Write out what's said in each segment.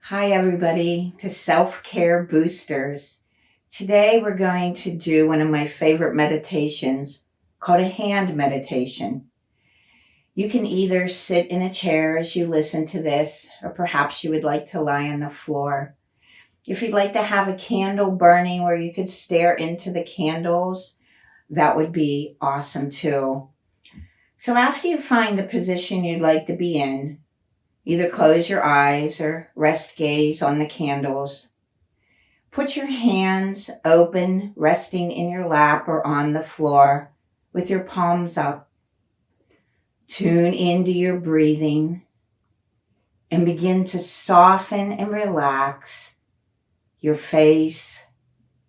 Hi everybody to Self-Care Boosters. Today we're going to do one of my favorite meditations called a hand meditation. You can either sit in a chair as you listen to this, or perhaps you would like to lie on the floor. If you'd like to have a candle burning where you could stare into the candles, that would be awesome too. So after you find the position you'd like to be in, either close your eyes or rest gaze on the candles. Put your hands open, resting in your lap or on the floor with your palms up. Tune into your breathing and begin to soften and relax your face,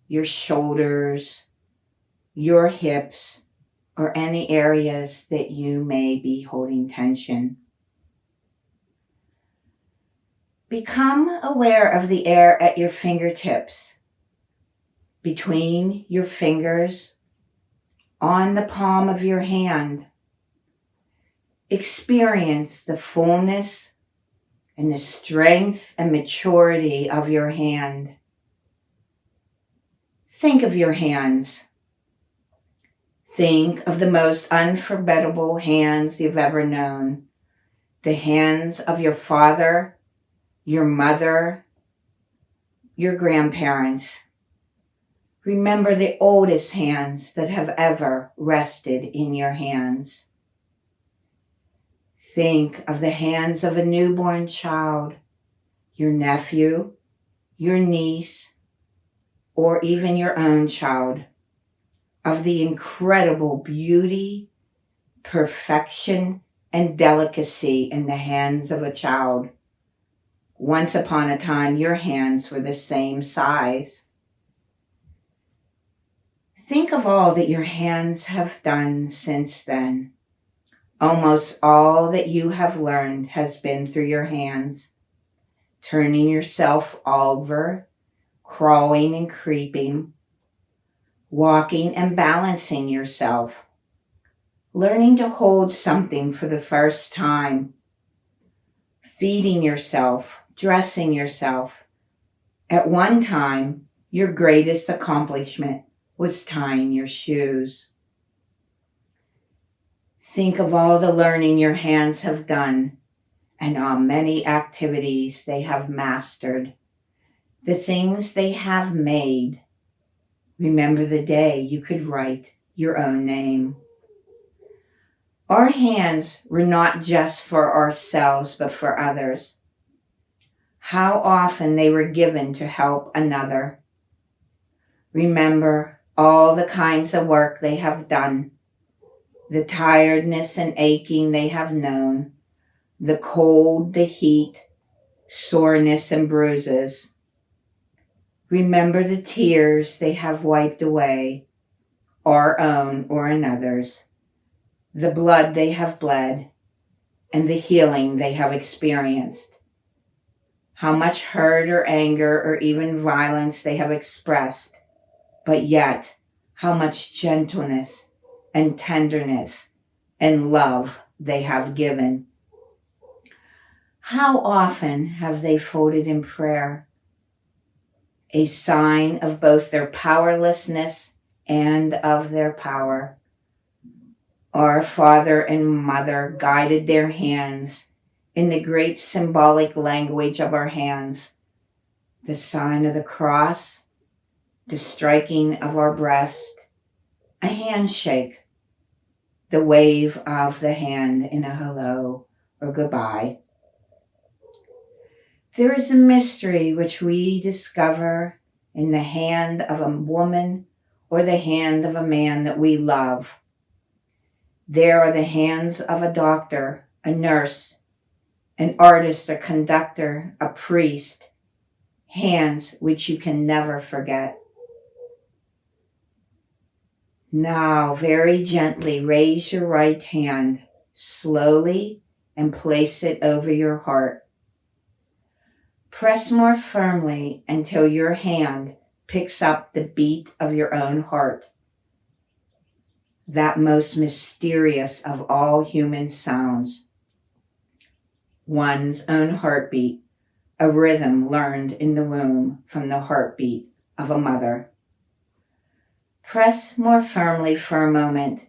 your shoulders, your hips, or any areas that you may be holding tension. Become aware of the air at your fingertips, between your fingers, on the palm of your hand. Experience the fullness and the strength and maturity of your hand. Think of your hands. Think of the most unforgettable hands you've ever known. The hands of your father, your mother, your grandparents. Remember the oldest hands that have ever rested in your hands. Think of the hands of a newborn child, your nephew, your niece, or even your own child. Of the incredible beauty, perfection, and delicacy in the hands of a child. Once upon a time, your hands were the same size. Think of all that your hands have done since then. Almost all that you have learned has been through your hands. Turning yourself over, crawling and creeping, walking and balancing yourself, learning to hold something for the first time, feeding yourself, dressing yourself. At one time, your greatest accomplishment was tying your shoes. Think of all the learning your hands have done and how many activities they have mastered, the things they have made. Remember the day you could write your own name. Our hands were not just for ourselves, but for others. How often they were given to help another. Remember all the kinds of work they have done, the tiredness and aching they have known, the cold, the heat, soreness and bruises. Remember the tears they have wiped away, our own or another's, the blood they have bled, and the healing they have experienced. How much hurt or anger or even violence they have expressed, but yet how much gentleness and tenderness and love they have given. How often have they folded in prayer, a sign of both their powerlessness and of their power. Our father and mother guided their hands in the great symbolic language of our hands, the sign of the cross, the striking of our breast, a handshake, the wave of the hand in a hello or goodbye. There is a mystery which we discover in the hand of a woman or the hand of a man that we love. There are the hands of a doctor, a nurse, an artist, a conductor, a priest, hands which you can never forget. Now, very gently raise your right hand slowly and place it over your heart. Press more firmly until your hand picks up the beat of your own heart, that most mysterious of all human sounds, one's own heartbeat, a rhythm learned in the womb from the heartbeat of a mother. Press more firmly for a moment,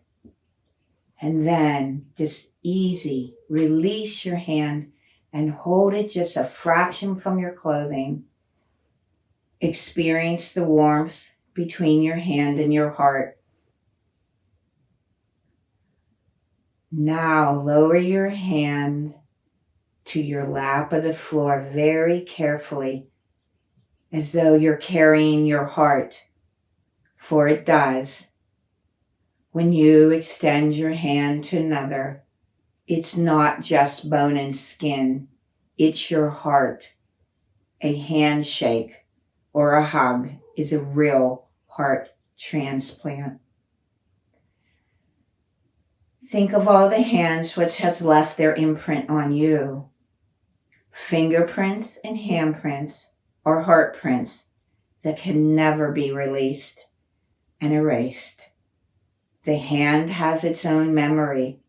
and then just easy, release your hand and hold it just a fraction from your clothing. Experience the warmth between your hand and your heart. Now lower your hand to your lap of the floor very carefully, as though you're carrying your heart, for it does. When you extend your hand to another, it's not just bone and skin, it's your heart. A handshake or a hug is a real heart transplant. Think of all the hands which has left their imprint on you. Fingerprints and handprints are heart prints that can never be released and erased. The hand has its own memory.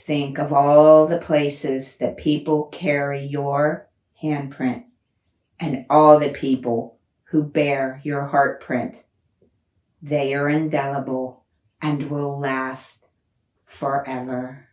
Think of all the places that people carry your handprint and all the people who bear your heart print. They are indelible and will last forever.